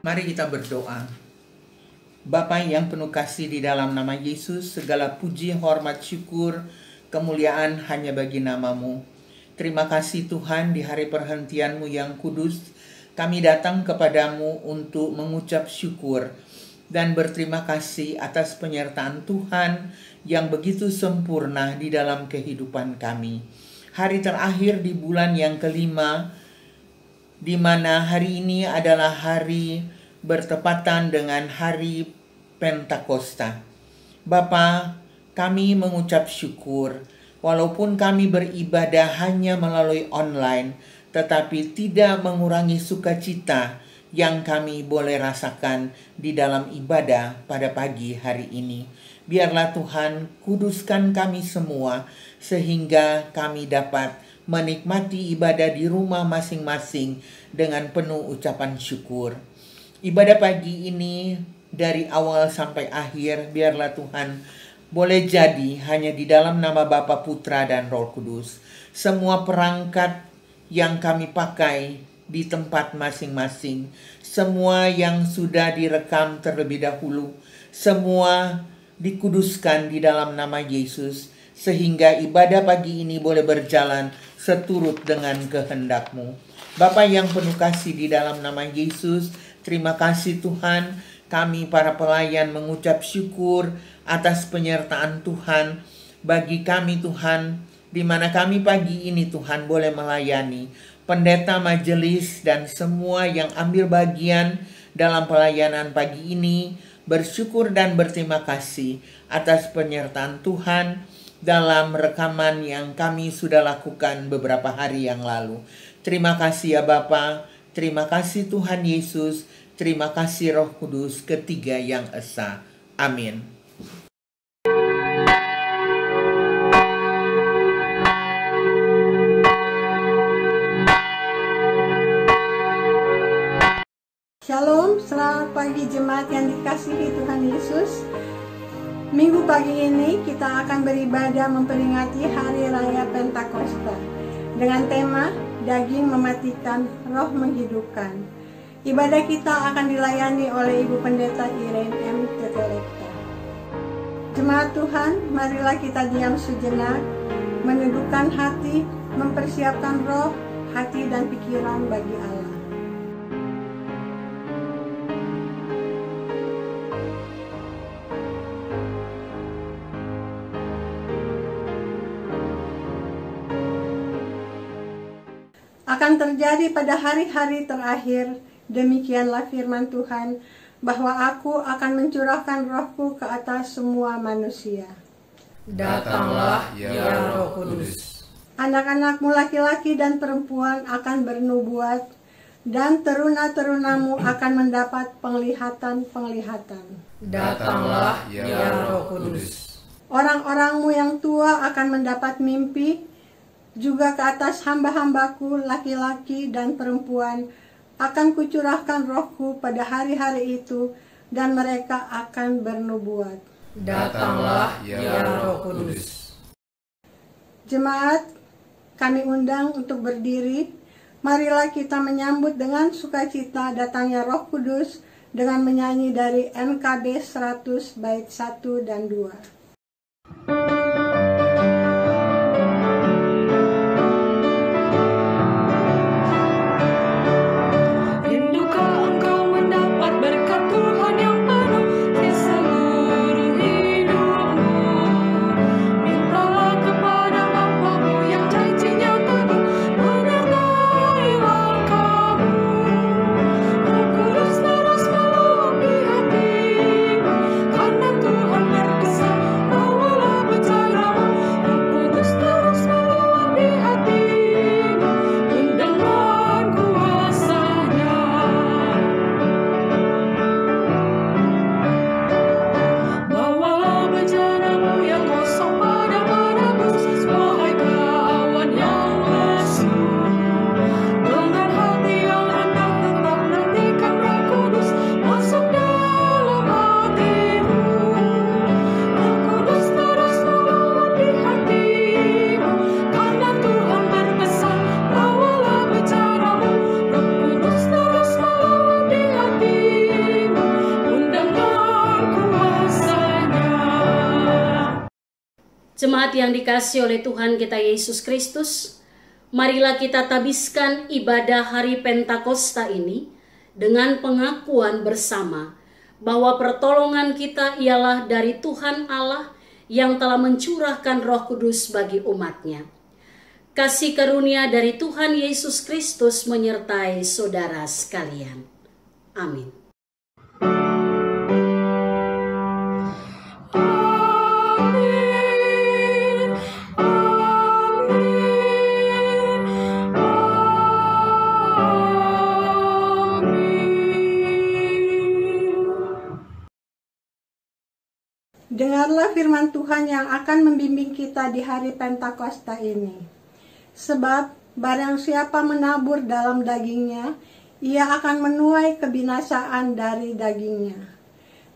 Mari kita berdoa. Bapa yang penuh kasih, di dalam nama Yesus, segala puji, hormat, syukur, kemuliaan hanya bagi nama-Mu. Terima kasih Tuhan, di hari perhentian-Mu yang kudus, kami datang kepadamu untuk mengucap syukur dan berterima kasih atas penyertaan Tuhan yang begitu sempurna di dalam kehidupan kami. Hari terakhir di bulan yang kelima, di mana hari ini adalah hari bertepatan dengan hari Pentakosta. Bapa, kami mengucap syukur, walaupun kami beribadah hanya melalui online, tetapi tidak mengurangi sukacita yang kami boleh rasakan di dalam ibadah pada pagi hari ini. Biarlah Tuhan kuduskan kami semua, sehingga kami dapat menikmati ibadah di rumah masing-masing dengan penuh ucapan syukur. Ibadah pagi ini dari awal sampai akhir, biarlah Tuhan boleh jadi hanya di dalam nama Bapa, Putra, dan Roh Kudus. Semua perangkat yang kami pakai di tempat masing-masing, semua yang sudah direkam terlebih dahulu, semua dikuduskan di dalam nama Yesus, sehingga ibadah pagi ini boleh berjalan seturut dengan kehendak-Mu. Bapa yang penuh kasih, di dalam nama Yesus, terima kasih Tuhan, kami para pelayan mengucap syukur atas penyertaan Tuhan bagi kami Tuhan, di mana kami pagi ini Tuhan boleh melayani pendeta majelis dan semua yang ambil bagian dalam pelayanan pagi ini. Bersyukur dan berterima kasih atas penyertaan Tuhan dalam rekaman yang kami sudah lakukan beberapa hari yang lalu. Terima kasih ya Bapa, terima kasih Tuhan Yesus, terima kasih Roh Kudus, ketiga yang esa. Amin. Shalom, selamat pagi jemaat yang dikasihi Tuhan Yesus. Minggu pagi ini kita akan beribadah memperingati Hari Raya Pentakosta dengan tema Daging Mematikan, Roh Menghidupkan. Ibadah kita akan dilayani oleh Ibu Pendeta Irene M. Tetelekta. Jemaat Tuhan, marilah kita diam sejenak, menundukkan hati, mempersiapkan roh, hati dan pikiran bagi Allah. Akan terjadi pada hari-hari terakhir, demikianlah firman Tuhan, bahwa aku akan mencurahkan rohku ke atas semua manusia. Datanglah ya Roh Kudus. Anak-anakmu laki-laki dan perempuan akan bernubuat, dan teruna-terunamu akan mendapat penglihatan-penglihatan. Datanglah ya Roh Kudus. Orang-orangmu yang tua akan mendapat mimpi, juga ke atas hamba-hambaku laki-laki dan perempuan akan kucurahkan rohku pada hari-hari itu, dan mereka akan bernubuat. Datanglah ya Roh Kudus. Jemaat, kami undang untuk berdiri. Marilah kita menyambut dengan sukacita datangnya Roh Kudus dengan menyanyi dari NKB 100 bait 1 dan 2. Karena Tuhan berbesar Jemaat yang dikasihi oleh Tuhan kita Yesus Kristus, marilah kita tabiskan ibadah hari Pentakosta ini dengan pengakuan bersama bahwa pertolongan kita ialah dari Tuhan Allah yang telah mencurahkan Roh Kudus bagi umat-Nya. Kasih karunia dari Tuhan Yesus Kristus menyertai saudara sekalian. Amin. Dengarlah firman Tuhan yang akan membimbing kita di hari Pentakosta ini. Sebab barang siapa menabur dalam dagingnya, ia akan menuai kebinasaan dari dagingnya.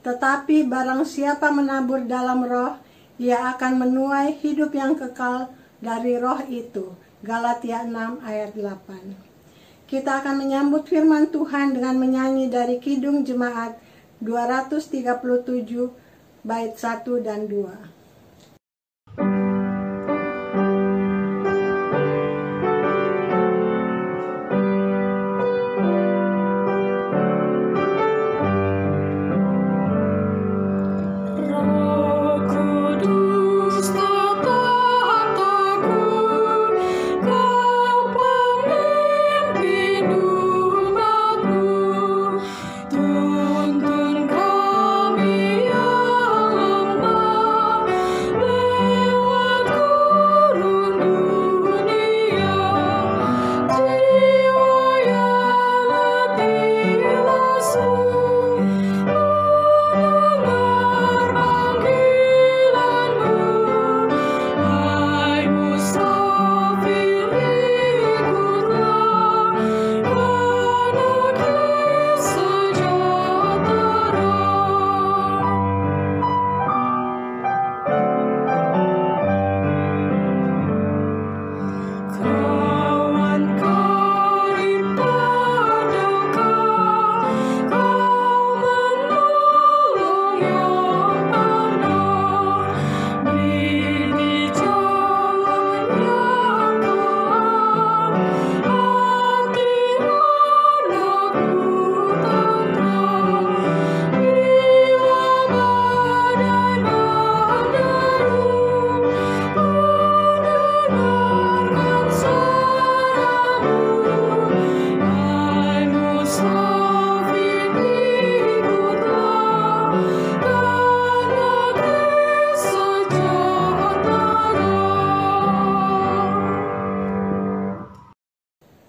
Tetapi barang siapa menabur dalam roh, ia akan menuai hidup yang kekal dari roh itu. Galatia 6 ayat 8. Kita akan menyambut firman Tuhan dengan menyanyi dari Kidung Jemaat 237 bait 1 dan 2.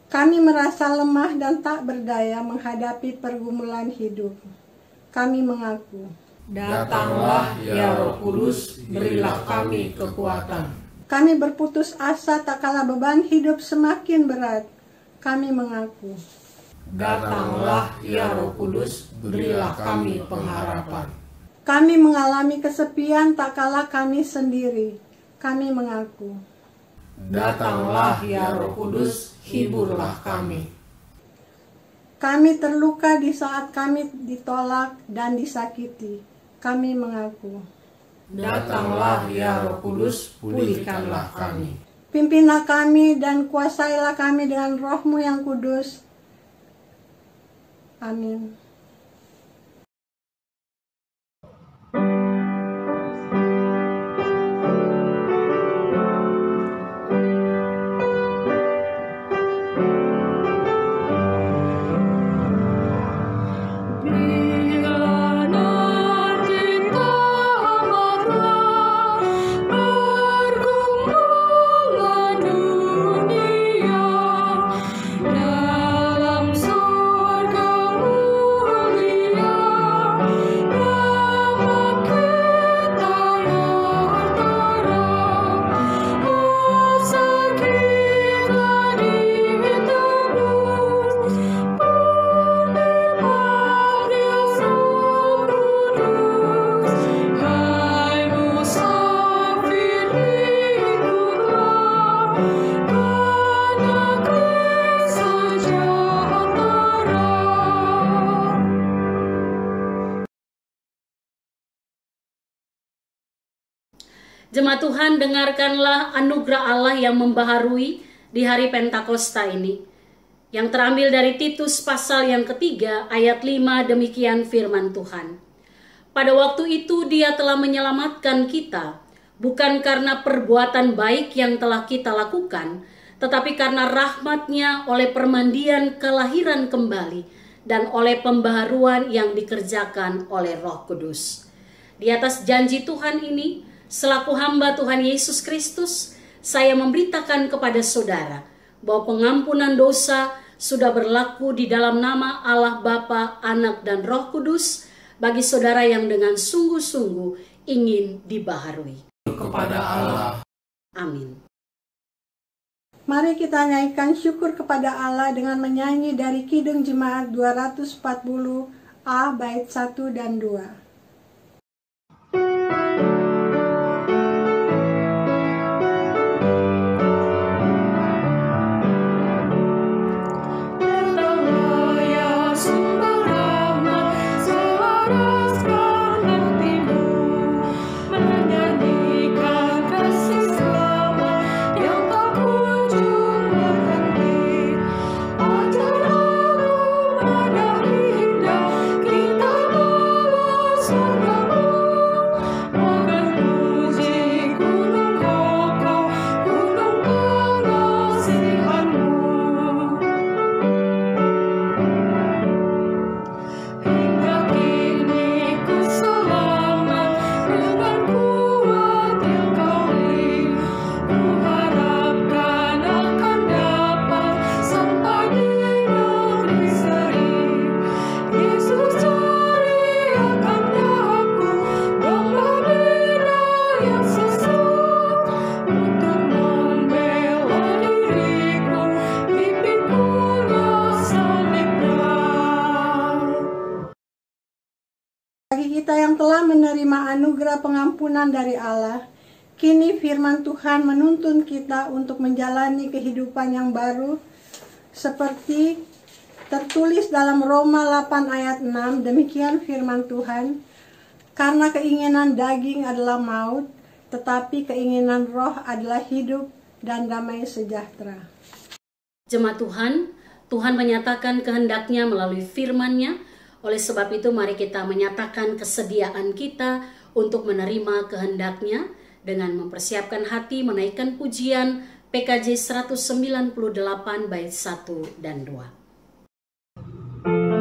Kami merasa lemah dan tak berdaya menghadapi pergumulan hidup. Kami mengaku, Datanglah ya Roh Kudus, berilah kami kekuatan. kami berputus asa tak kala beban hidup semakin berat. Kami mengaku, Datanglah ya Roh Kudus, berilah kami pengharapan. kami mengalami kesepian tak kala kami sendiri. Kami mengaku, Datanglah ya Roh Kudus, hiburlah kami. kami terluka di saat kami ditolak dan disakiti. Kami mengaku, Datanglah ya Roh Kudus, pulihkanlah kami. pimpinlah kami dan kuasailah kami dengan Roh-Mu yang kudus. Amin. Dalam surga-Mu Jemaat Tuhan, dengarkanlah anugerah Allah yang membaharui di hari Pentakosta ini, yang terambil dari Titus pasal yang ketiga ayat 5. Demikian firman Tuhan. Pada waktu itu Dia telah menyelamatkan kita, bukan karena perbuatan baik yang telah kita lakukan, tetapi karena rahmat-Nya oleh permandian kelahiran kembali dan oleh pembaharuan yang dikerjakan oleh Roh Kudus. Di atas janji Tuhan ini, selaku hamba Tuhan Yesus Kristus, saya memberitakan kepada saudara bahwa pengampunan dosa sudah berlaku di dalam nama Allah Bapa, Anak, dan Roh Kudus bagi saudara yang dengan sungguh-sungguh ingin dibaharui. Kepada Allah. Amin. Mari kita naikkan syukur kepada Allah dengan menyanyi dari Kidung Jemaat 240A bait 1 dan 2. Menerima anugerah pengampunan dari Allah, kini firman Tuhan menuntun kita untuk menjalani kehidupan yang baru seperti tertulis dalam Roma 8 ayat 6. Demikian firman Tuhan, karena keinginan daging adalah maut, tetapi keinginan roh adalah hidup dan damai sejahtera. Jemaat Tuhan, Tuhan menyatakan kehendak-Nya melalui firman-Nya. Oleh sebab itu mari kita menyatakan kesediaan kita untuk menerima kehendak-Nya dengan mempersiapkan hati menaikkan pujian PKJ 198 bait 1 dan 2. Oh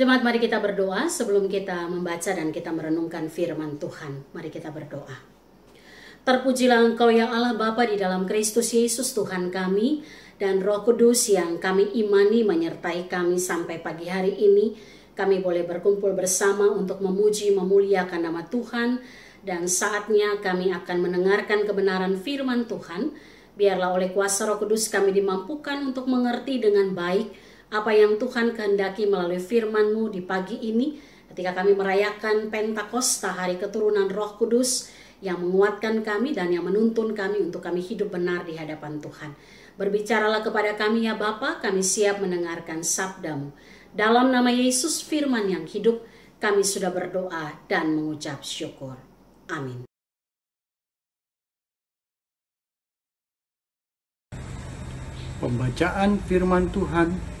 Jemaat, mari kita berdoa sebelum kita membaca dan kita merenungkan firman Tuhan. Mari kita berdoa. Terpujilah Engkau ya Allah Bapa di dalam Kristus Yesus Tuhan kami, dan Roh Kudus yang kami imani menyertai kami sampai pagi hari ini. Kami boleh berkumpul bersama untuk memuji memuliakan nama Tuhan, dan saatnya kami akan mendengarkan kebenaran firman Tuhan. Biarlah oleh kuasa Roh Kudus kami dimampukan untuk mengerti dengan baik apa yang Tuhan kehendaki melalui firman-Mu di pagi ini, ketika kami merayakan Pentakosta, hari keturunan Roh Kudus yang menguatkan kami dan yang menuntun kami untuk kami hidup benar di hadapan Tuhan. Berbicaralah kepada kami ya Bapa, kami siap mendengarkan sabda-Mu. Dalam nama Yesus firman yang hidup, kami sudah berdoa dan mengucap syukur. Amin. Pembacaan firman Tuhan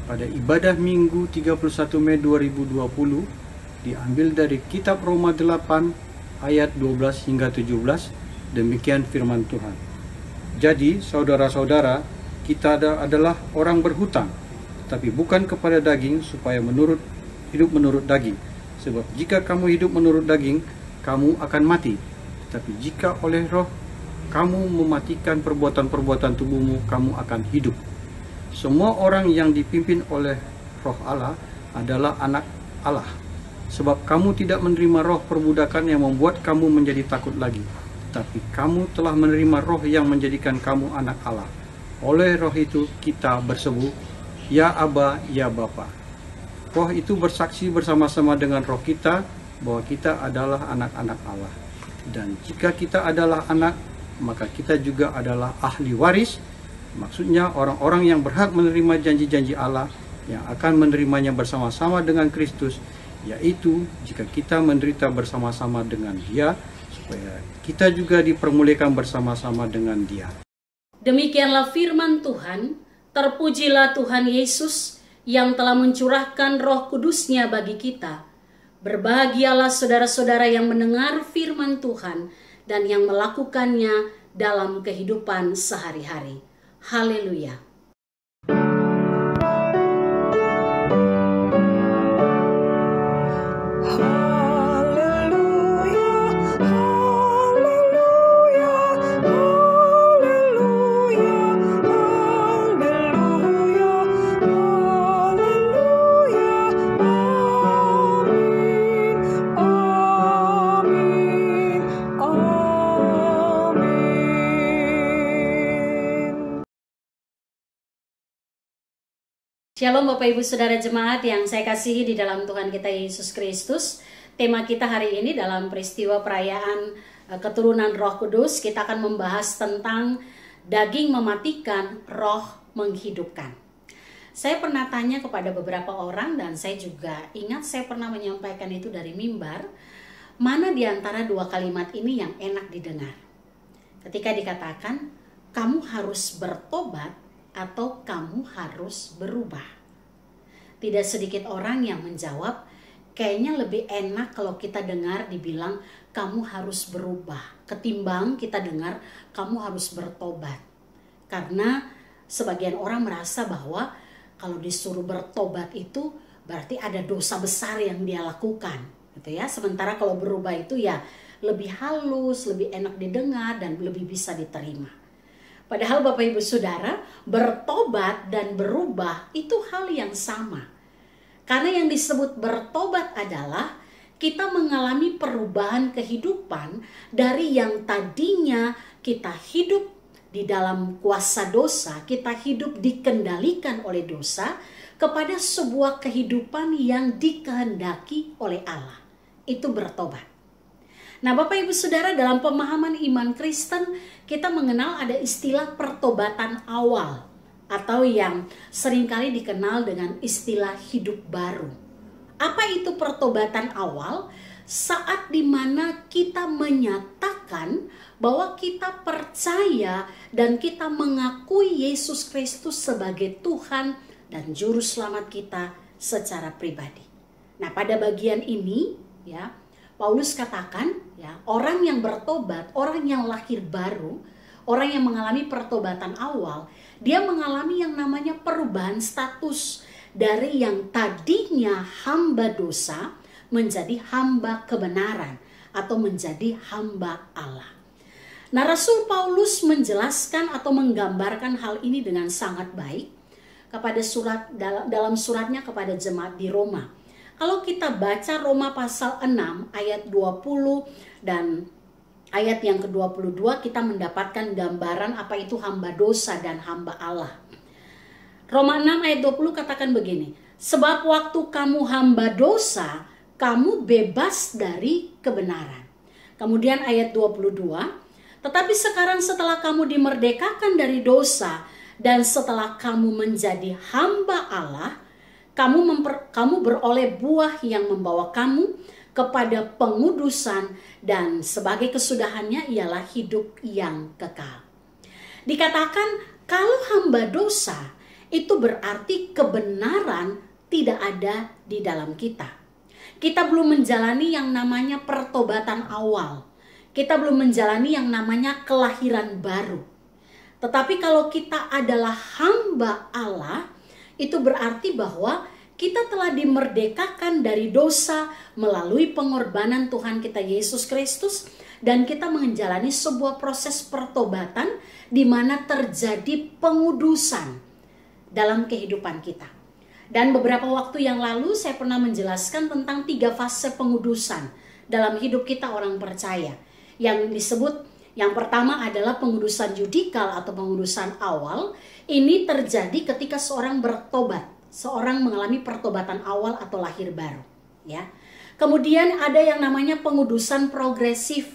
pada ibadah Minggu 31 Mei 2020 diambil dari kitab Roma 8 ayat 12 hingga 17. Demikian firman Tuhan. Jadi saudara-saudara, kita adalah orang berhutang, tapi bukan kepada daging supaya hidup menurut daging. Sebab jika kamu hidup menurut daging, kamu akan mati. Tapi jika oleh Roh kamu mematikan perbuatan-perbuatan tubuhmu, kamu akan hidup. Semua orang yang dipimpin oleh Roh Allah adalah anak Allah. Sebab kamu tidak menerima roh perbudakan yang membuat kamu menjadi takut lagi, tapi kamu telah menerima roh yang menjadikan kamu anak Allah. Oleh roh itu kita berseru, Ya Aba, Ya Bapa. Roh itu bersaksi bersama-sama dengan roh kita bahwa kita adalah anak-anak Allah. Dan jika kita adalah anak, maka kita juga adalah ahli waris. Maksudnya orang-orang yang berhak menerima janji-janji Allah, yang akan menerimanya bersama-sama dengan Kristus, yaitu jika kita menderita bersama-sama dengan Dia, supaya kita juga dipermuliakan bersama-sama dengan Dia. Demikianlah firman Tuhan. Terpujilah Tuhan Yesus yang telah mencurahkan Roh Kudus-Nya bagi kita. Berbahagialah saudara-saudara yang mendengar firman Tuhan dan yang melakukannya dalam kehidupan sehari-hari. Haleluya. Shalom Bapak Ibu Saudara Jemaat yang saya kasihi di dalam Tuhan kita Yesus Kristus. Tema kita hari ini dalam peristiwa perayaan keturunan Roh Kudus, kita akan membahas tentang daging mematikan, roh menghidupkan. Saya pernah tanya kepada beberapa orang dan saya juga ingat saya pernah menyampaikan itu dari mimbar, mana di antara dua kalimat ini yang enak didengar? Ketika dikatakan, kamu harus bertobat atau kamu harus berubah. Tidak sedikit orang yang menjawab, kayaknya lebih enak kalau kita dengar dibilang kamu harus berubah, ketimbang kita dengar kamu harus bertobat. Karena sebagian orang merasa bahwa kalau disuruh bertobat itu berarti ada dosa besar yang dia lakukan, gitu ya. Sementara kalau berubah itu ya lebih halus, lebih enak didengar dan lebih bisa diterima. Padahal Bapak Ibu Saudara, bertobat dan berubah itu hal yang sama. Karena yang disebut bertobat adalah kita mengalami perubahan kehidupan dari yang tadinya kita hidup di dalam kuasa dosa, kita hidup dikendalikan oleh dosa, kepada sebuah kehidupan yang dikehendaki oleh Allah. Itu bertobat. Nah Bapak Ibu Saudara, dalam pemahaman iman Kristen kita mengenal ada istilah pertobatan awal atau yang seringkali dikenal dengan istilah hidup baru. Apa itu pertobatan awal? Saat dimana kita menyatakan bahwa kita percaya dan kita mengakui Yesus Kristus sebagai Tuhan dan Juru Selamat kita secara pribadi. Nah pada bagian ini ya, Paulus katakan ya, orang yang bertobat, orang yang lahir baru, orang yang mengalami pertobatan awal, dia mengalami yang namanya perubahan status dari yang tadinya hamba dosa menjadi hamba kebenaran atau menjadi hamba Allah. Nah, Rasul Paulus menjelaskan atau menggambarkan hal ini dengan sangat baik kepada dalam suratnya kepada jemaat di Roma. Kalau kita baca Roma pasal 6 ayat 20 dan ayat yang ke-22, kita mendapatkan gambaran apa itu hamba dosa dan hamba Allah. Roma 6 ayat 20 katakan begini, sebab waktu kamu hamba dosa, kamu bebas dari kebenaran. Kemudian ayat 22, tetapi sekarang setelah kamu dimerdekakan dari dosa dan setelah kamu menjadi hamba Allah, kamu beroleh buah yang membawa kamu kepada pengudusan dan sebagai kesudahannya ialah hidup yang kekal. Dikatakan kalau hamba dosa itu berarti kebenaran tidak ada di dalam kita. Kita belum menjalani yang namanya pertobatan awal. Kita belum menjalani yang namanya kelahiran baru. Tetapi kalau kita adalah hamba Allah, itu berarti bahwa kita telah dimerdekakan dari dosa melalui pengorbanan Tuhan kita Yesus Kristus, dan kita menjalani sebuah proses pertobatan di mana terjadi pengudusan dalam kehidupan kita. Dan beberapa waktu yang lalu saya pernah menjelaskan tentang 3 fase pengudusan dalam hidup kita orang percaya. Yang disebut yang pertama adalah pengudusan judikal atau pengudusan awal. Ini terjadi ketika seorang bertobat, seorang mengalami pertobatan awal atau lahir baru, ya. Kemudian ada yang namanya pengudusan progresif.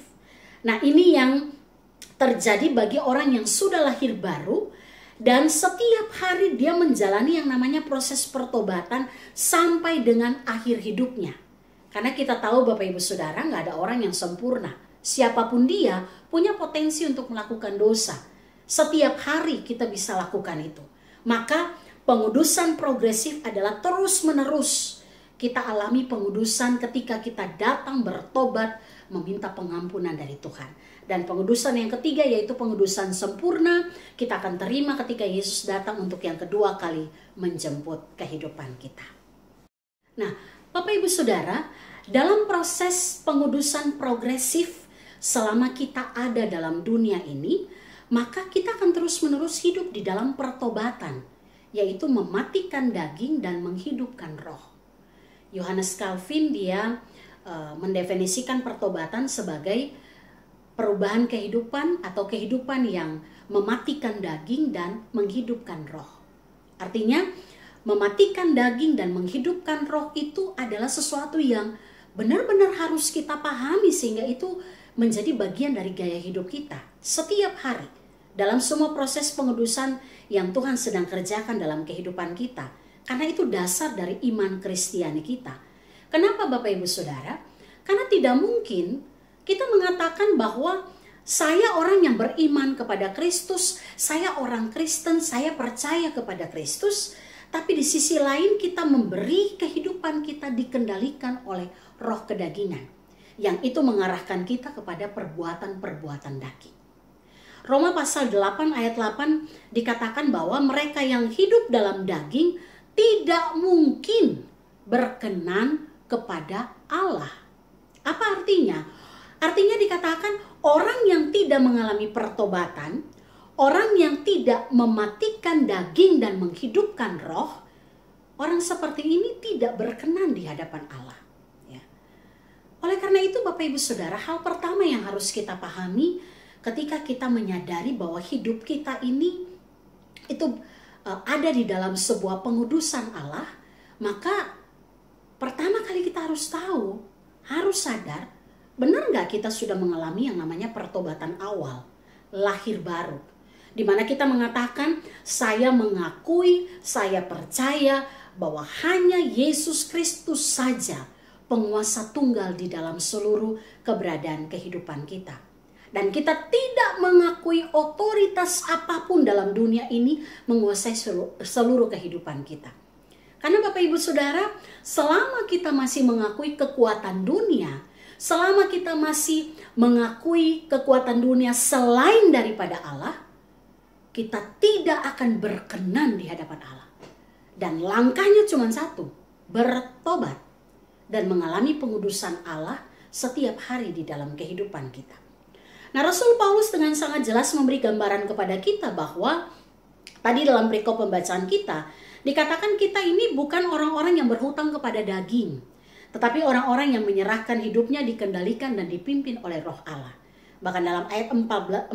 Nah, ini yang terjadi bagi orang yang sudah lahir baru dan setiap hari dia menjalani yang namanya proses pertobatan sampai dengan akhir hidupnya. Karena kita tahu Bapak Ibu Saudara, nggak ada orang yang sempurna. Siapapun dia punya potensi untuk melakukan dosa. Setiap hari kita bisa lakukan itu. Maka pengudusan progresif adalah terus menerus. Kita alami pengudusan ketika kita datang bertobat meminta pengampunan dari Tuhan. Dan pengudusan yang ketiga yaitu pengudusan sempurna, kita akan terima ketika Yesus datang untuk yang kedua kali menjemput kehidupan kita. Nah, Bapak Ibu Saudara, dalam proses pengudusan progresif selama kita ada dalam dunia ini, maka kita akan terus-menerus hidup di dalam pertobatan, yaitu mematikan daging dan menghidupkan roh. Yohanes Calvin dia mendefinisikan pertobatan sebagai perubahan kehidupan atau kehidupan yang mematikan daging dan menghidupkan roh. Artinya mematikan daging dan menghidupkan roh itu adalah sesuatu yang benar-benar harus kita pahami sehingga itu menjadi bagian dari gaya hidup kita setiap hari dalam semua proses pengudusan yang Tuhan sedang kerjakan dalam kehidupan kita. Karena itu dasar dari iman Kristiani kita. Kenapa Bapak Ibu Saudara? Karena tidak mungkin kita mengatakan bahwa saya orang yang beriman kepada Kristus, saya orang Kristen, saya percaya kepada Kristus, tapi di sisi lain kita memberi kehidupan kita dikendalikan oleh roh kedagingan, yang itu mengarahkan kita kepada perbuatan-perbuatan daging. Roma pasal 8 ayat 8 dikatakan bahwa mereka yang hidup dalam daging tidak mungkin berkenan kepada Allah. Apa artinya? Artinya dikatakan orang yang tidak mengalami pertobatan, orang yang tidak mematikan daging dan menghidupkan roh, orang seperti ini tidak berkenan di hadapan Allah. Ya. Oleh karena itu Bapak Ibu Saudara, hal pertama yang harus kita pahami ketika kita menyadari bahwa hidup kita ini itu ada di dalam sebuah pengudusan Allah, maka pertama kali kita harus tahu, harus sadar, benar nggak kita sudah mengalami yang namanya pertobatan awal, lahir baru. Dimana kita mengatakan, saya mengakui, saya percaya bahwa hanya Yesus Kristus saja penguasa tunggal di dalam seluruh keberadaan kehidupan kita. Dan kita tidak mengakui otoritas apapun dalam dunia ini menguasai seluruh kehidupan kita. Karena Bapak Ibu Saudara, selama kita masih mengakui kekuatan dunia, selama kita masih mengakui kekuatan dunia selain daripada Allah, kita tidak akan berkenan di hadapan Allah. Dan langkahnya cuma satu, bertobat dan mengalami pengudusan Allah setiap hari di dalam kehidupan kita. Nah, Rasul Paulus dengan sangat jelas memberi gambaran kepada kita bahwa tadi dalam perikop pembacaan kita dikatakan kita ini bukan orang-orang yang berhutang kepada daging, tetapi orang-orang yang menyerahkan hidupnya dikendalikan dan dipimpin oleh Roh Allah. Bahkan dalam ayat 14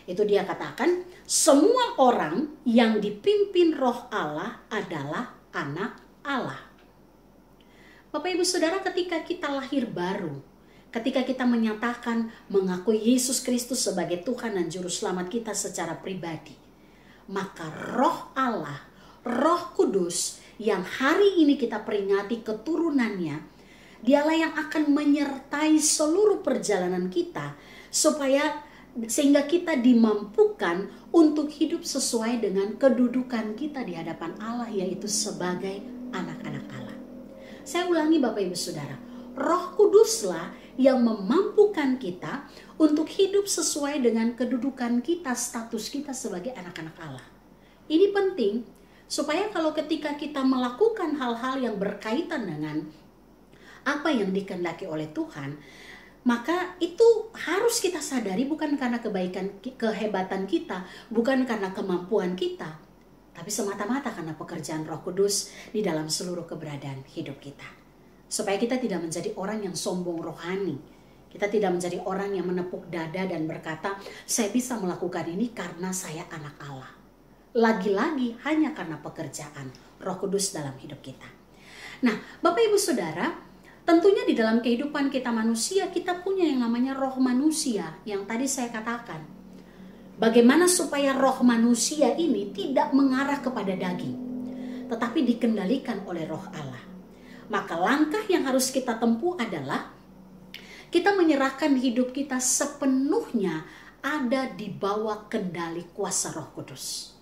itu dia katakan, semua orang yang dipimpin Roh Allah adalah anak Allah. Bapak Ibu Saudara, ketika kita lahir baru, ketika kita menyatakan mengakui Yesus Kristus sebagai Tuhan dan Juru Selamat kita secara pribadi, maka Roh Allah, Roh Kudus yang hari ini kita peringati keturunannya, dialah yang akan menyertai seluruh perjalanan kita sehingga kita dimampukan untuk hidup sesuai dengan kedudukan kita di hadapan Allah, yaitu sebagai anak-anak Allah. Saya ulangi Bapak Ibu Saudara, Roh Kuduslah yang memampukan kita untuk hidup sesuai dengan kedudukan kita, status kita sebagai anak-anak Allah. Ini penting supaya kalau ketika kita melakukan hal-hal yang berkaitan dengan apa yang dikehendaki oleh Tuhan, maka itu harus kita sadari bukan karena kehebatan kita, bukan karena kemampuan kita, tapi semata-mata karena pekerjaan Roh Kudus di dalam seluruh keberadaan hidup kita. Supaya kita tidak menjadi orang yang sombong rohani. Kita tidak menjadi orang yang menepuk dada dan berkata, saya bisa melakukan ini karena saya anak Allah. Lagi-lagi hanya karena pekerjaan Roh Kudus dalam hidup kita. Nah, Bapak Ibu Saudara, tentunya di dalam kehidupan kita manusia, kita punya yang namanya roh manusia yang tadi saya katakan. Bagaimana supaya roh manusia ini tidak mengarah kepada daging, tetapi dikendalikan oleh Roh Allah. Maka langkah yang harus kita tempuh adalah kita menyerahkan hidup kita sepenuhnya ada di bawah kendali kuasa Roh Kudus.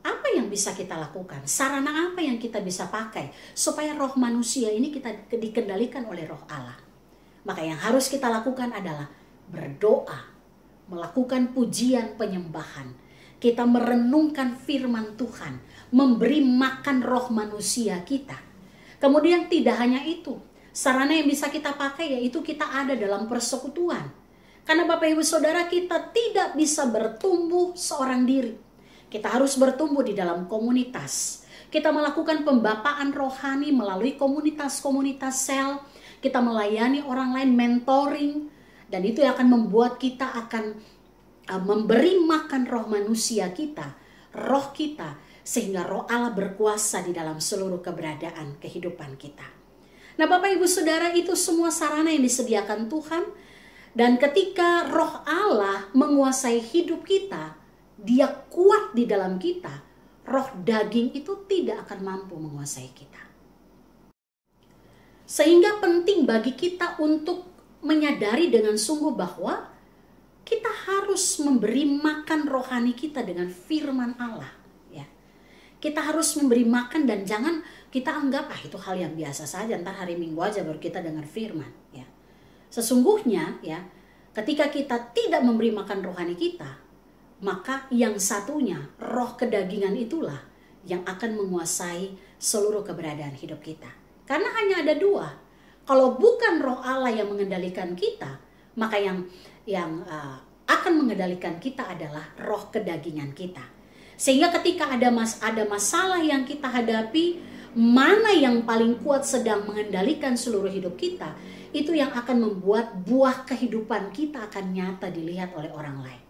Apa yang bisa kita lakukan? Sarana apa yang kita bisa pakai supaya roh manusia ini kita dikendalikan oleh Roh Allah? Maka yang harus kita lakukan adalah berdoa, melakukan pujian penyembahan, kita merenungkan firman Tuhan, memberi makan roh manusia kita. Kemudian tidak hanya itu, sarana yang bisa kita pakai yaitu kita ada dalam persekutuan. Karena Bapak Ibu Saudara, kita tidak bisa bertumbuh seorang diri. Kita harus bertumbuh di dalam komunitas. Kita melakukan pembapaan rohani melalui komunitas-komunitas sel. Kita melayani orang lain, mentoring. Dan itu yang akan membuat kita akan memberi makan roh manusia kita, roh kita, sehingga Roh Allah berkuasa di dalam seluruh keberadaan kehidupan kita. Nah Bapak Ibu Saudara, itu semua sarana yang disediakan Tuhan. Dan ketika Roh Allah menguasai hidup kita, Dia kuat di dalam kita, roh daging itu tidak akan mampu menguasai kita. Sehingga penting bagi kita untuk menyadari dengan sungguh bahwa kita harus memberi makan rohani kita dengan firman Allah. Ya. Kita harus memberi makan dan jangan kita anggap itu hal yang biasa saja, ntar hari Minggu aja baru kita dengar firman. Ya. Sesungguhnya ya, ketika kita tidak memberi makan rohani kita, maka yang satunya, roh kedagingan itulah yang akan menguasai seluruh keberadaan hidup kita. Karena hanya ada dua. Kalau bukan Roh Allah yang mengendalikan kita, maka yang akan mengendalikan kita adalah roh kedagingan kita. Sehingga ketika ada masalah yang kita hadapi, mana yang paling kuat sedang mengendalikan seluruh hidup kita, itu yang akan membuat buah kehidupan kita akan nyata dilihat oleh orang lain.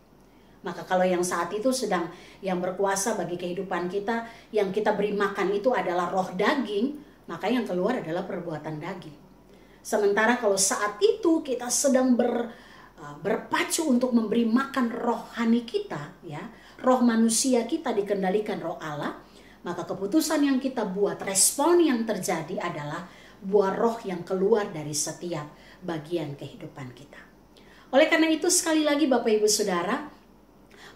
Maka kalau yang saat itu sedang yang berkuasa bagi kehidupan kita, yang kita beri makan itu adalah roh daging, maka yang keluar adalah perbuatan daging. Sementara kalau saat itu kita sedang berpacu untuk memberi makan rohani kita, ya, roh manusia kita dikendalikan Roh Allah, maka keputusan yang kita buat, respon yang terjadi adalah buah roh yang keluar dari setiap bagian kehidupan kita. Oleh karena itu sekali lagi Bapak Ibu Saudara,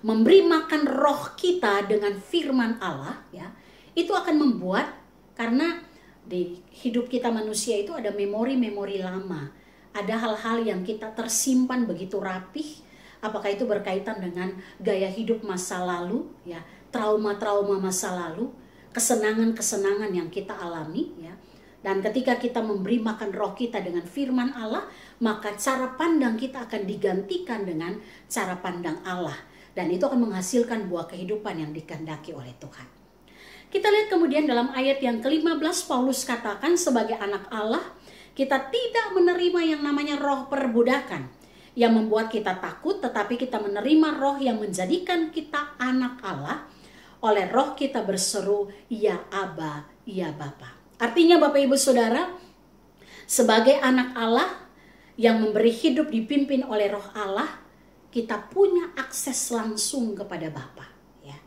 memberi makan roh kita dengan firman Allah, ya, itu akan membuat, karena di hidup kita manusia itu ada memori-memori lama, ada hal-hal yang kita tersimpan begitu rapih, apakah itu berkaitan dengan gaya hidup masa lalu, ya, trauma-trauma masa lalu. kesenangan-kesenangan yang kita alami ya. Dan ketika kita memberi makan roh kita dengan firman Allah, maka cara pandang kita akan digantikan dengan cara pandang Allah. Dan itu akan menghasilkan buah kehidupan yang dikehendaki oleh Tuhan. Kita lihat kemudian dalam ayat yang ke-15, Paulus katakan sebagai anak Allah, kita tidak menerima yang namanya roh perbudakan yang membuat kita takut, tetapi kita menerima roh yang menjadikan kita anak Allah. Oleh roh kita berseru, ya Aba, ya Bapa. Artinya Bapak Ibu Saudara, sebagai anak Allah yang memberi hidup dipimpin oleh roh Allah, kita punya akses langsung kepada Bapa. Ya.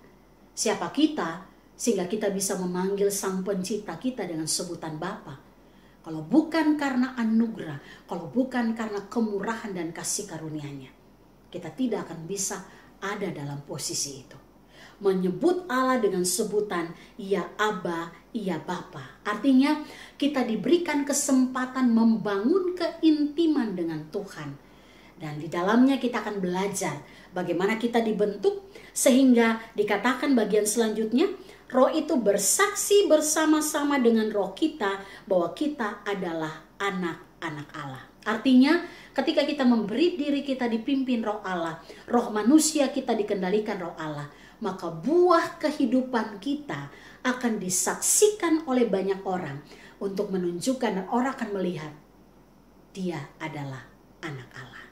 Siapa kita sehingga kita bisa memanggil Sang Pencipta kita dengan sebutan Bapa? Kalau bukan karena anugerah, kalau bukan karena kemurahan dan kasih karunia-Nya, kita tidak akan bisa ada dalam posisi itu. Menyebut Allah dengan sebutan ya Aba, ya Bapa. Artinya kita diberikan kesempatan membangun keintiman dengan Tuhan. Dan di dalamnya kita akan belajar bagaimana kita dibentuk sehingga dikatakan bagian selanjutnya, roh itu bersaksi bersama-sama dengan roh kita bahwa kita adalah anak-anak Allah. Artinya ketika kita memberi diri kita dipimpin roh Allah, roh manusia kita dikendalikan roh Allah, maka buah kehidupan kita akan disaksikan oleh banyak orang untuk menunjukkan dan orang akan melihat dia adalah anak Allah.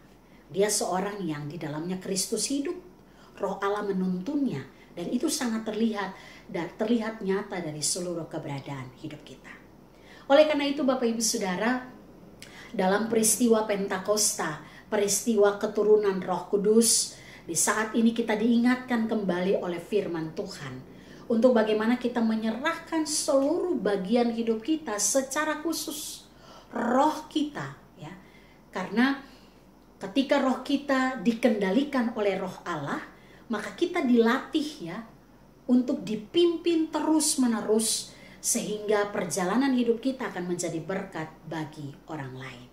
Dia seorang yang di dalamnya Kristus hidup, roh Allah menuntunnya, dan itu sangat terlihat nyata dari seluruh keberadaan hidup kita. Oleh karena itu Bapak Ibu Saudara, dalam peristiwa Pentakosta, peristiwa keturunan Roh Kudus, di saat ini kita diingatkan kembali oleh firman Tuhan untuk bagaimana kita menyerahkan seluruh bagian hidup kita secara khusus roh kita ya. Karena ketika roh kita dikendalikan oleh roh Allah, maka kita dilatih ya untuk dipimpin terus-menerus sehingga perjalanan hidup kita akan menjadi berkat bagi orang lain.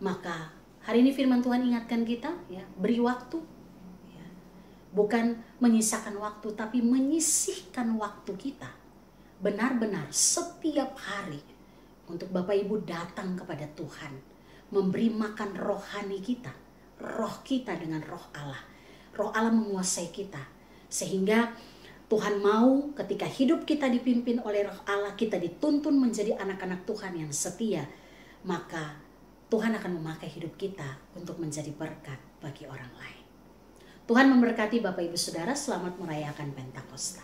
Maka hari ini firman Tuhan ingatkan kita ya, beri waktu ya. Bukan menyisakan waktu, tapi menyisihkan waktu kita benar-benar setiap hari untuk Bapak Ibu datang kepada Tuhan, memberi makan rohani kita, roh kita dengan roh Allah. Roh Allah menguasai kita sehingga Tuhan mau ketika hidup kita dipimpin oleh roh Allah, kita dituntun menjadi anak-anak Tuhan yang setia, maka Tuhan akan memakai hidup kita untuk menjadi berkat bagi orang lain. Tuhan memberkati Bapak Ibu Saudara, selamat merayakan Pentakosta.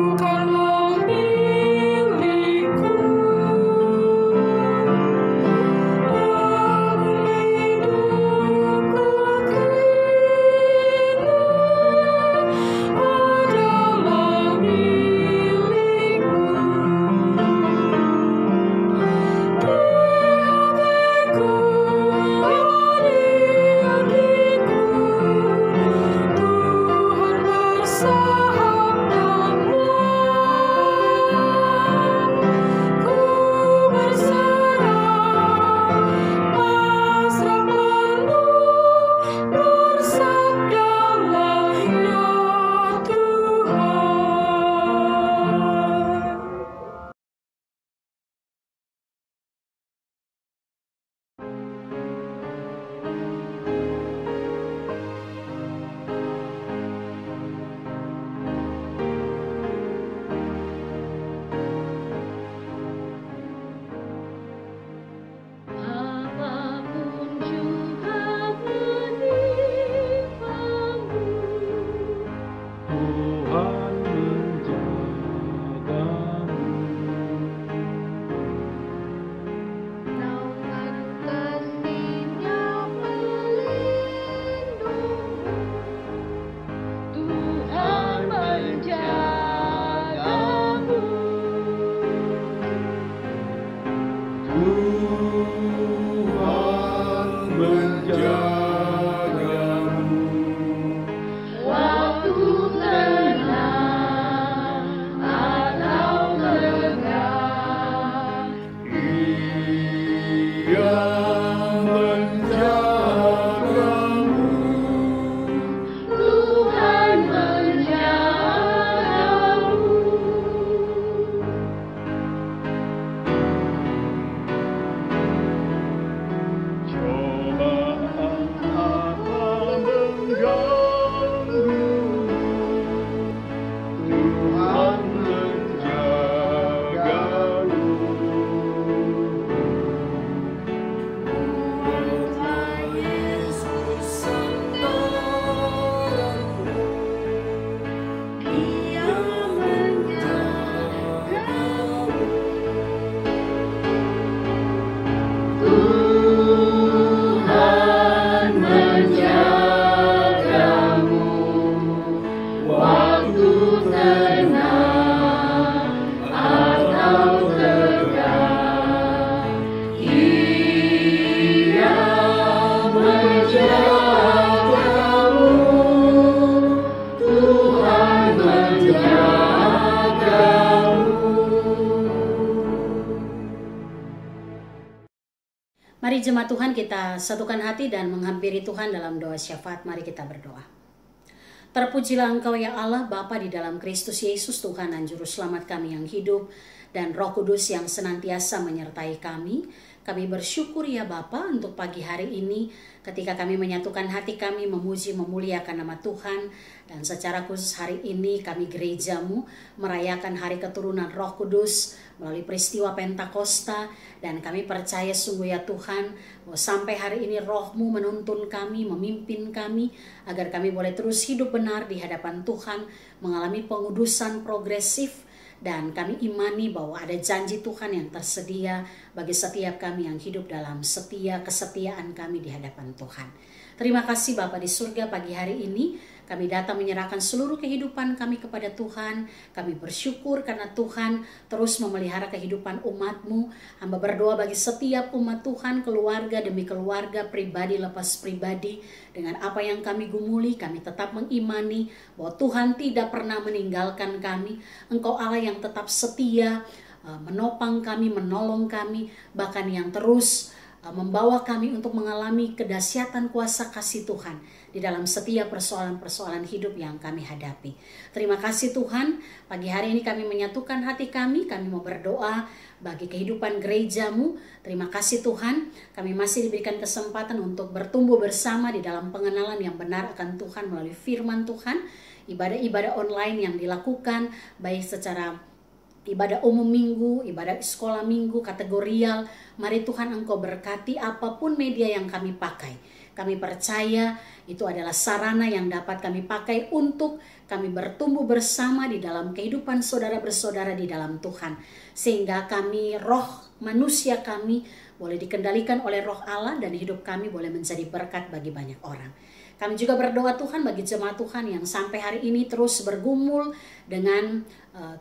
Bukan milikku. Mari jemaat Tuhan kita satukan hati dan menghampiri Tuhan dalam doa syafaat. Mari kita berdoa. Terpujilah Engkau ya Allah Bapa di dalam Kristus Yesus, Tuhan dan Juru Selamat kami yang hidup, dan Roh Kudus yang senantiasa menyertai kami. Kami bersyukur ya Bapa untuk pagi hari ini ketika kami menyatukan hati kami memuji memuliakan nama Tuhan. Dan secara khusus hari ini kami gerejamu merayakan hari keturunan Roh Kudus melalui peristiwa Pentakosta. Dan kami percaya sungguh ya Tuhan bahwa sampai hari ini Roh-Mu menuntun kami, memimpin kami agar kami boleh terus hidup benar di hadapan Tuhan, mengalami pengudusan progresif. Dan kami imani bahwa ada janji Tuhan yang tersedia bagi setiap kami yang hidup dalam kesetiaan kami di hadapan Tuhan. Terima kasih Bapa di surga, pagi hari ini kami datang menyerahkan seluruh kehidupan kami kepada Tuhan. Kami bersyukur karena Tuhan terus memelihara kehidupan umat-Mu. Hamba berdoa bagi setiap umat Tuhan, keluarga demi keluarga, pribadi lepas pribadi. Dengan apa yang kami gumuli, kami tetap mengimani bahwa Tuhan tidak pernah meninggalkan kami. Engkau Allah yang tetap setia, menopang kami, menolong kami, bahkan yang terus membawa kami untuk mengalami kedahsyatan kuasa kasih Tuhan di dalam setiap persoalan-persoalan hidup yang kami hadapi. Terima kasih Tuhan, pagi hari ini kami menyatukan hati kami mau berdoa bagi kehidupan gerejamu. Terima kasih Tuhan, kami masih diberikan kesempatan untuk bertumbuh bersama di dalam pengenalan yang benar akan Tuhan melalui firman Tuhan, ibadah-ibadah online yang dilakukan, baik secara ibadah umum minggu, ibadah sekolah minggu, kategorial. Mari Tuhan Engkau berkati apapun media yang kami pakai. Kami percaya itu adalah sarana yang dapat kami pakai untuk kami bertumbuh bersama di dalam kehidupan saudara bersaudara di dalam Tuhan. Sehingga kami, roh manusia kami boleh dikendalikan oleh roh Allah dan hidup kami boleh menjadi berkat bagi banyak orang. Kami juga berdoa Tuhan bagi jemaat Tuhan yang sampai hari ini terus bergumul dengan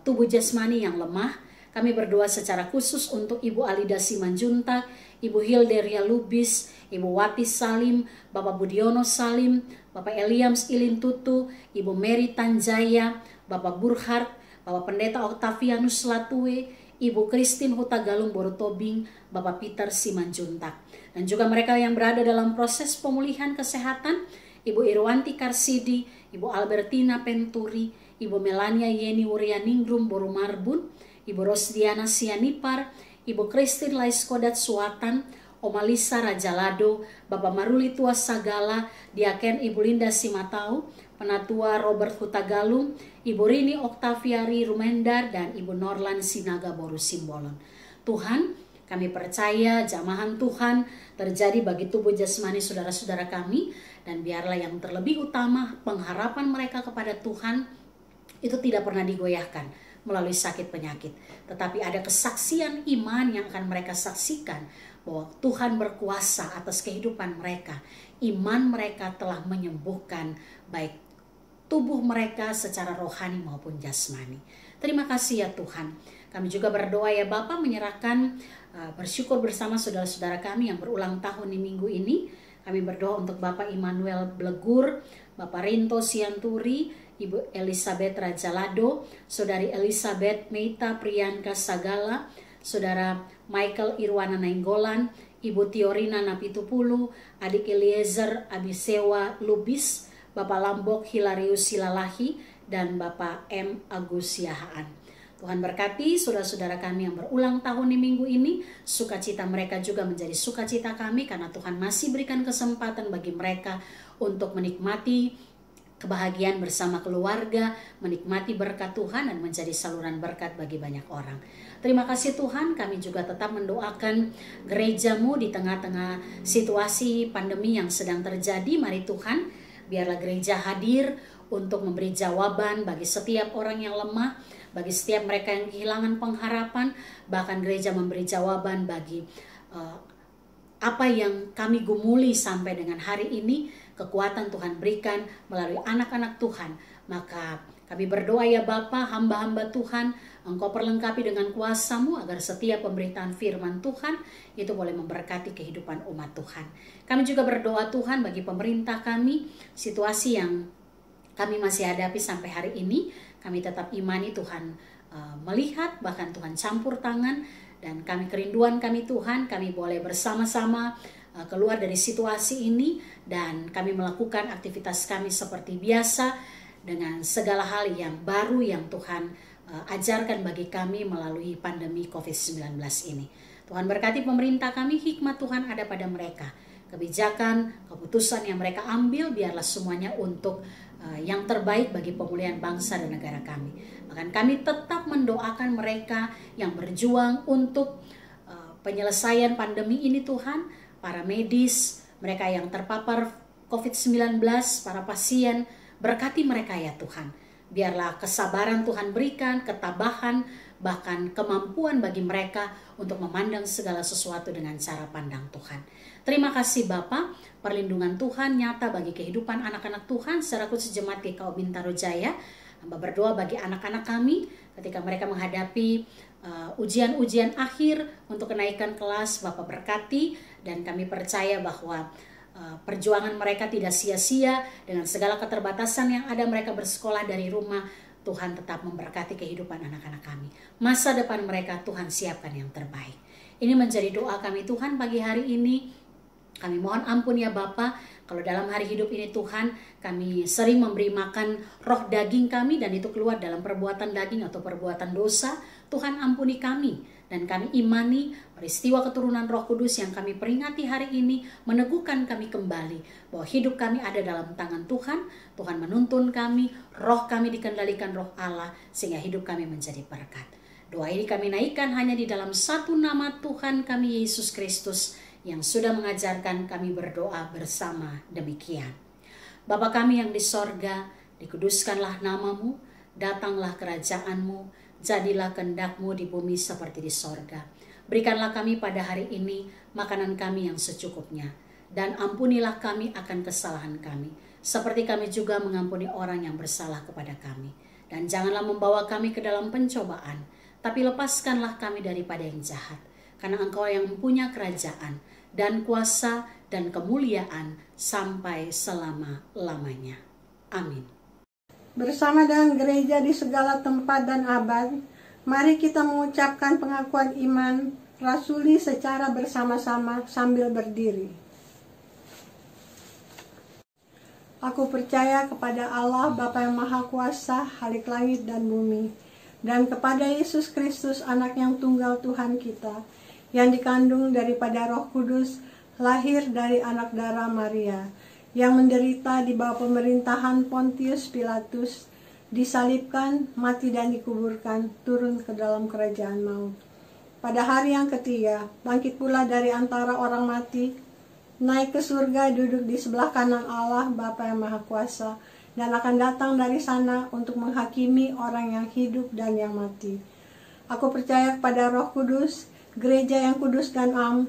tubuh jasmani yang lemah. Kami berdoa secara khusus untuk Ibu Alida Simanjuntak, Ibu Hilderia Lubis, Ibu Wati Salim, Bapak Budiono Salim, Bapak Eliams Ilintutu, Ibu Mary Tanjaya, Bapak Burhard, Bapak Pendeta Octavianus Latue, Ibu Christine Hutagalung Borotobing, Bapak Peter Simanjuntak. Dan juga mereka yang berada dalam proses pemulihan kesehatan, Ibu Irwanti Karsidi, Ibu Albertina Penturi, Ibu Melania Yeni Wuryaningrum Borumarbun, Ibu Rosdiana Sianipar, Ibu Christine Laiskodat Suatan, Oma Lisa Rajalado, Bapak Maruli Tua Sagala, Diaken Ibu Linda Simatau, Penatua Robert Hutagalung, Ibu Rini Oktaviari Rumendar, dan Ibu Norlan Sinaga Boru Simbolon. Tuhan, kami percaya jamahan Tuhan terjadi bagi tubuh jasmani saudara-saudara kami, dan biarlah yang terlebih utama pengharapan mereka kepada Tuhan itu tidak pernah digoyahkan melalui sakit penyakit. Tetapi ada kesaksian iman yang akan mereka saksikan bahwa Tuhan berkuasa atas kehidupan mereka. Iman mereka telah menyembuhkan baik tubuh mereka secara rohani maupun jasmani. Terima kasih ya Tuhan. Kami juga berdoa ya Bapa, menyerahkan bersyukur bersama saudara-saudara kami yang berulang tahun di minggu ini. Kami berdoa untuk Bapak Immanuel Blegur, Bapak Rinto Sianturi, Ibu Elizabeth Rajalado, Saudari Elizabeth Meita Priyanka Sagala, Saudara Michael Irwana Nainggolan, Ibu Tiorina Napitupulu, Adik Eliezer Abisewa Lubis, Bapak Lambok Hilarius Silalahi, dan Bapak M. Agus Yahaan. Tuhan berkati saudara-saudara kami yang berulang tahun di minggu ini. Sukacita mereka juga menjadi sukacita kami karena Tuhan masih berikan kesempatan bagi mereka untuk menikmati kebahagiaan bersama keluarga, menikmati berkat Tuhan dan menjadi saluran berkat bagi banyak orang. Terima kasih Tuhan, kami juga tetap mendoakan gerejamu di tengah-tengah situasi pandemi yang sedang terjadi. Mari Tuhan, biarlah gereja hadir untuk memberi jawaban bagi setiap orang yang lemah, bagi setiap mereka yang kehilangan pengharapan. Bahkan gereja memberi jawaban bagi apa yang kami gumuli sampai dengan hari ini. Kekuatan Tuhan berikan melalui anak-anak Tuhan. Maka kami berdoa ya Bapa, hamba-hamba Tuhan, Engkau perlengkapi dengan kuasa-Mu agar setiap pemberitaan firman Tuhan itu boleh memberkati kehidupan umat Tuhan. Kami juga berdoa Tuhan bagi pemerintah kami, situasi yang kami masih hadapi sampai hari ini. Kami tetap imani Tuhan melihat, bahkan Tuhan campur tangan Dan kerinduan kami Tuhan, kami boleh bersama-sama keluar dari situasi ini dan kami melakukan aktivitas kami seperti biasa dengan segala hal yang baru yang Tuhan ajarkan bagi kami melalui pandemi COVID-19 ini. Tuhan berkati pemerintah kami, hikmat Tuhan ada pada mereka. Kebijakan, keputusan yang mereka ambil biarlah semuanya untuk yang terbaik bagi pemulihan bangsa dan negara kami. Bahkan kami tetap mendoakan mereka yang berjuang untuk penyelesaian pandemi ini Tuhan, para medis, mereka yang terpapar COVID-19, para pasien, berkati mereka ya Tuhan. Biarlah kesabaran Tuhan berikan, ketabahan, bahkan kemampuan bagi mereka untuk memandang segala sesuatu dengan cara pandang Tuhan. Terima kasih Bapa, perlindungan Tuhan nyata bagi kehidupan anak-anak Tuhan secara khusus jemaat GKU Bintaro Jaya. Hamba berdoa bagi anak-anak kami ketika mereka menghadapi ujian-ujian akhir untuk kenaikan kelas. Bapa berkati dan kami percaya bahwa perjuangan mereka tidak sia-sia. Dengan segala keterbatasan yang ada, mereka bersekolah dari rumah. Tuhan tetap memberkati kehidupan anak-anak kami. Masa depan mereka Tuhan siapkan yang terbaik. Ini menjadi doa kami Tuhan pagi hari ini. Kami mohon ampun ya Bapa, kalau dalam hari hidup ini Tuhan kami sering memberi makan roh daging kami dan itu keluar dalam perbuatan daging atau perbuatan dosa. Tuhan ampuni kami dan kami imani peristiwa keturunan Roh Kudus yang kami peringati hari ini meneguhkan kami kembali bahwa hidup kami ada dalam tangan Tuhan. Tuhan menuntun kami, roh kami dikendalikan roh Allah sehingga hidup kami menjadi berkat. Doa ini kami naikkan hanya di dalam satu nama Tuhan kami Yesus Kristus yang sudah mengajarkan kami berdoa bersama demikian. Bapa kami yang di sorga, dikuduskanlah namamu, datanglah kerajaanmu, jadilah kehendak-Mu di bumi seperti di sorga. Berikanlah kami pada hari ini makanan kami yang secukupnya, dan ampunilah kami akan kesalahan kami, seperti kami juga mengampuni orang yang bersalah kepada kami. Dan janganlah membawa kami ke dalam pencobaan, tapi lepaskanlah kami daripada yang jahat, karena Engkau yang mempunyai kerajaan, dan kuasa, dan kemuliaan sampai selama-lamanya. Amin. Bersama dengan gereja di segala tempat dan abad, mari kita mengucapkan pengakuan iman rasuli secara bersama-sama sambil berdiri. Aku percaya kepada Allah Bapa yang Maha Kuasa, Khalik langit dan bumi, dan kepada Yesus Kristus, Anak yang tunggal Tuhan kita, yang dikandung daripada Roh Kudus, lahir dari anak darah Maria, yang menderita di bawah pemerintahan Pontius Pilatus, disalibkan, mati dan dikuburkan, turun ke dalam kerajaan maut. Pada hari yang ketiga, bangkit pula dari antara orang mati, naik ke surga, duduk di sebelah kanan Allah Bapa yang Maha Kuasa, dan akan datang dari sana untuk menghakimi orang yang hidup dan yang mati. Aku percaya kepada Roh Kudus, gereja yang kudus dan am,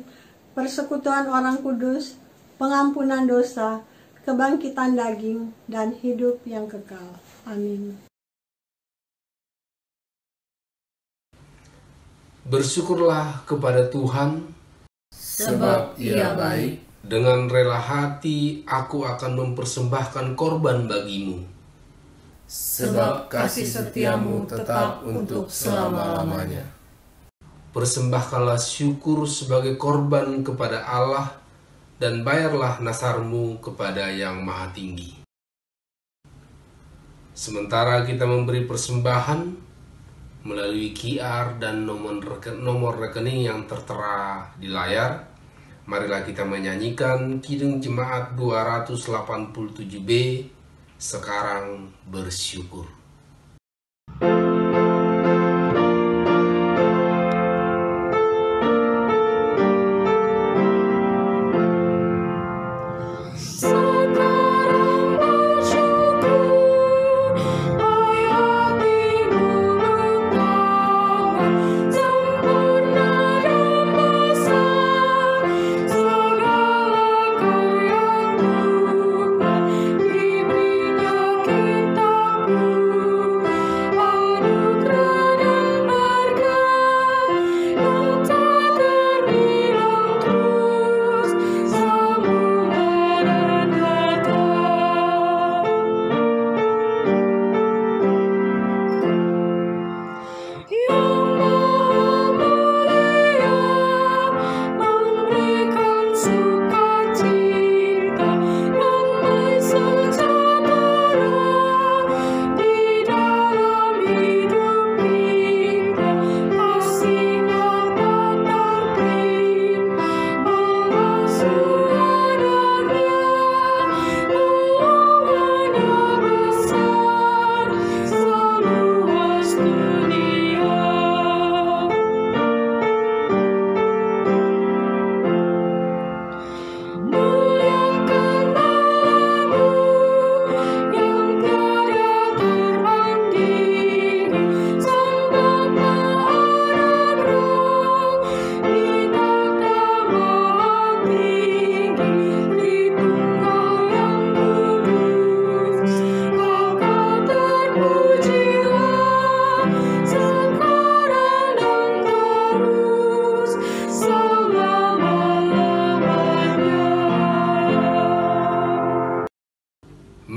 persekutuan orang kudus, pengampunan dosa, kebangkitan daging, dan hidup yang kekal. Amin. Bersyukurlah kepada Tuhan, sebab Ia baik. Dengan rela hati aku akan mempersembahkan korban bagimu. Sebab kasih setiamu tetap untuk selama-lamanya. Persembahkanlah syukur sebagai korban kepada Allah dan bayarlah nasarmu kepada Yang Maha Tinggi. Sementara kita memberi persembahan melalui QR dan nomor rekening yang tertera di layar, marilah kita menyanyikan Kidung Jemaat 287B, Sekarang Bersyukur. Kita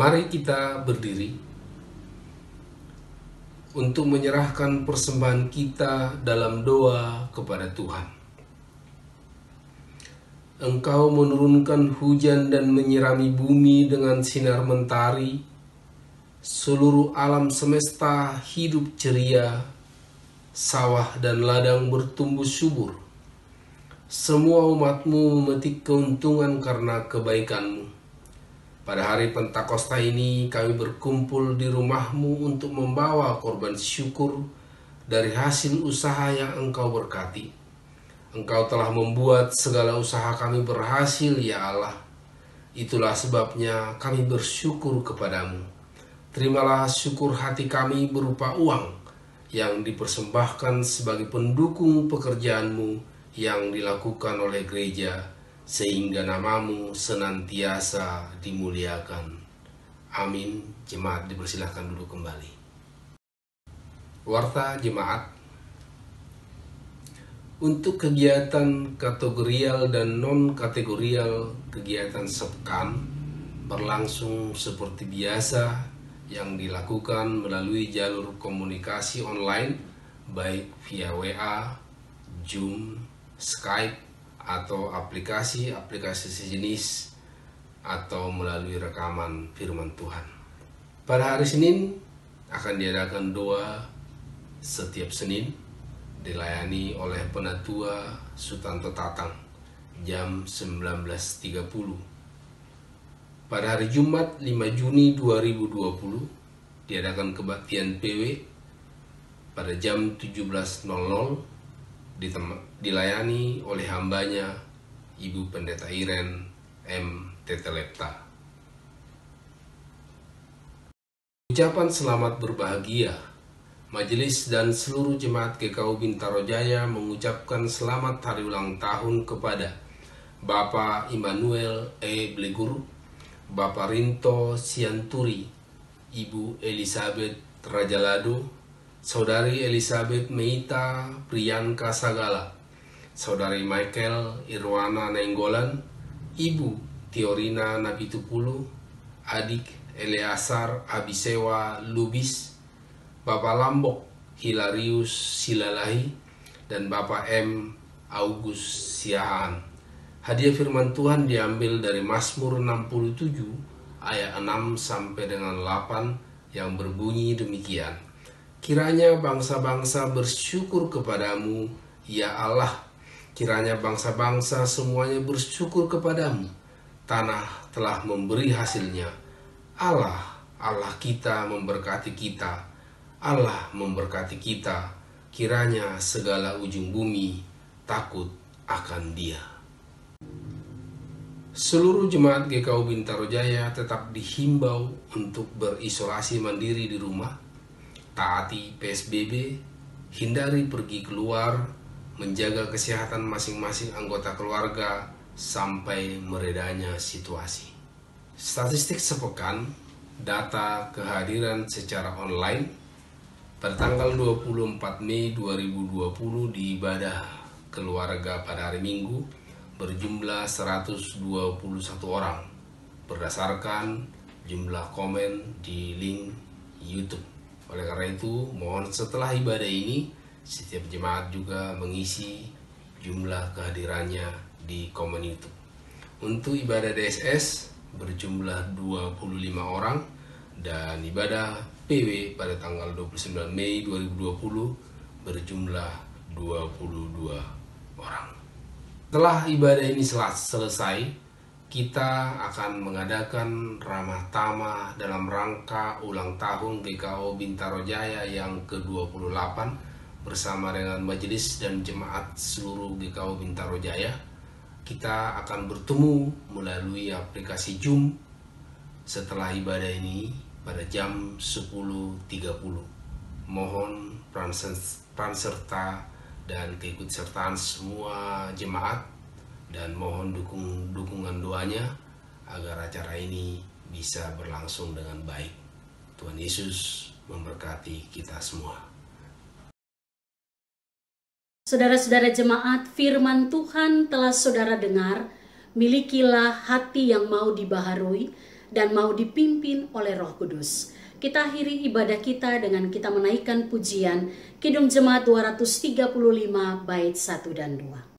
Mari kita berdiri untuk menyerahkan persembahan kita dalam doa kepada Tuhan. Engkau menurunkan hujan dan menyirami bumi dengan sinar mentari. Seluruh alam semesta hidup ceria, sawah dan ladang bertumbuh subur. Semua umatmu memetik keuntungan karena kebaikanmu. Pada hari Pentakosta ini kami berkumpul di rumahmu untuk membawa korban syukur dari hasil usaha yang engkau berkati. Engkau telah membuat segala usaha kami berhasil, ya Allah. Itulah sebabnya kami bersyukur kepadamu. Terimalah syukur hati kami berupa uang yang dipersembahkan sebagai pendukung pekerjaanmu yang dilakukan oleh gereja, sehingga namamu senantiasa dimuliakan. Amin. Jemaat dipersilahkan duduk kembali. Warta jemaat. Untuk kegiatan kategorial dan non-kategorial, kegiatan sepekan berlangsung seperti biasa yang dilakukan melalui jalur komunikasi online, baik via WA, Zoom, Skype, atau aplikasi-aplikasi sejenis, atau melalui rekaman firman Tuhan. Pada hari Senin akan diadakan doa setiap Senin, dilayani oleh Penatua Sutanto Tatang jam 19.30. Pada hari Jumat 5 Juni 2020 diadakan kebaktian PW pada jam 17.00, dilayani oleh hambanya Ibu Pendeta Iren M. Tetelepta. Ucapan selamat berbahagia. Majelis dan seluruh jemaat GKU Bintaro Jaya mengucapkan selamat hari ulang tahun kepada Bapak Immanuel E. Bleguru, Bapak Rinto Sianturi, Ibu Elizabeth Rajalado, Saudari Elizabeth Meita Priyanka Sagala, Saudari Michael Irwana Nenggolan, Ibu Tiorina Nabitupulu, Adik Eleazar Abisewa Lubis, Bapak Lambok Hilarius Silalahi, dan Bapak M. August Siahaan. Hadiah firman Tuhan diambil dari Mazmur 67 ayat 6 sampai dengan 8 yang berbunyi demikian. Kiranya bangsa-bangsa bersyukur kepadamu, ya Allah. Kiranya bangsa-bangsa semuanya bersyukur kepadamu. Tanah telah memberi hasilnya. Allah, Allah kita memberkati kita. Allah memberkati kita. Kiranya segala ujung bumi takut akan Dia. Seluruh jemaat GKU Bintaro Jaya tetap dihimbau untuk berisolasi mandiri di rumah, taati PSBB, hindari pergi keluar, menjaga kesehatan masing-masing anggota keluarga sampai meredanya situasi. Statistik sepekan, data kehadiran secara online pada tanggal 24 Mei 2020 di ibadah keluarga pada hari Minggu berjumlah 121 orang berdasarkan jumlah komen di link YouTube. Oleh karena itu, mohon setelah ibadah ini setiap jemaat juga mengisi jumlah kehadirannya di komen YouTube. Untuk ibadah DSS berjumlah 25 orang dan ibadah PW pada tanggal 29 Mei 2020 berjumlah 22 orang. Setelah ibadah ini selesai, kita akan mengadakan ramah tamah dalam rangka ulang tahun GKU Bintaro Jaya yang ke-28 bersama dengan majelis dan jemaat seluruh GKU Bintaro Jaya. Kita akan bertemu melalui aplikasi Zoom setelah ibadah ini pada jam 10.30. Mohon peran serta dan keikutsertaan semua jemaat dan mohon dukungan doanya agar acara ini bisa berlangsung dengan baik. Tuhan Yesus memberkati kita semua. Saudara-saudara jemaat, firman Tuhan telah saudara dengar. Milikilah hati yang mau dibaharui dan mau dipimpin oleh Roh Kudus. Kita akhiri ibadah kita dengan kita menaikkan pujian Kidung Jemaat 235 bait 1 dan 2.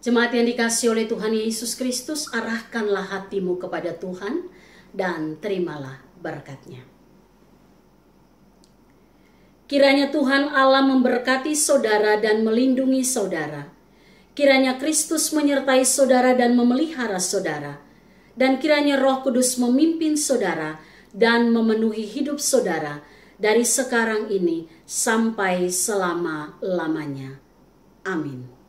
Jemaat yang dikasihi oleh Tuhan Yesus Kristus, arahkanlah hatimu kepada Tuhan dan terimalah berkat-Nya. Kiranya Tuhan Allah memberkati saudara dan melindungi saudara. Kiranya Kristus menyertai saudara dan memelihara saudara. Dan kiranya Roh Kudus memimpin saudara dan memenuhi hidup saudara dari sekarang ini sampai selama-lamanya. Amin.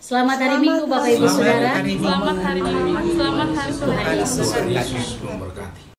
Selamat hari Minggu Bapak Ibu Saudara. Selamat hari Minggu. Selamat hari Tuhan Yesus. Tuhan Yesus memberkati.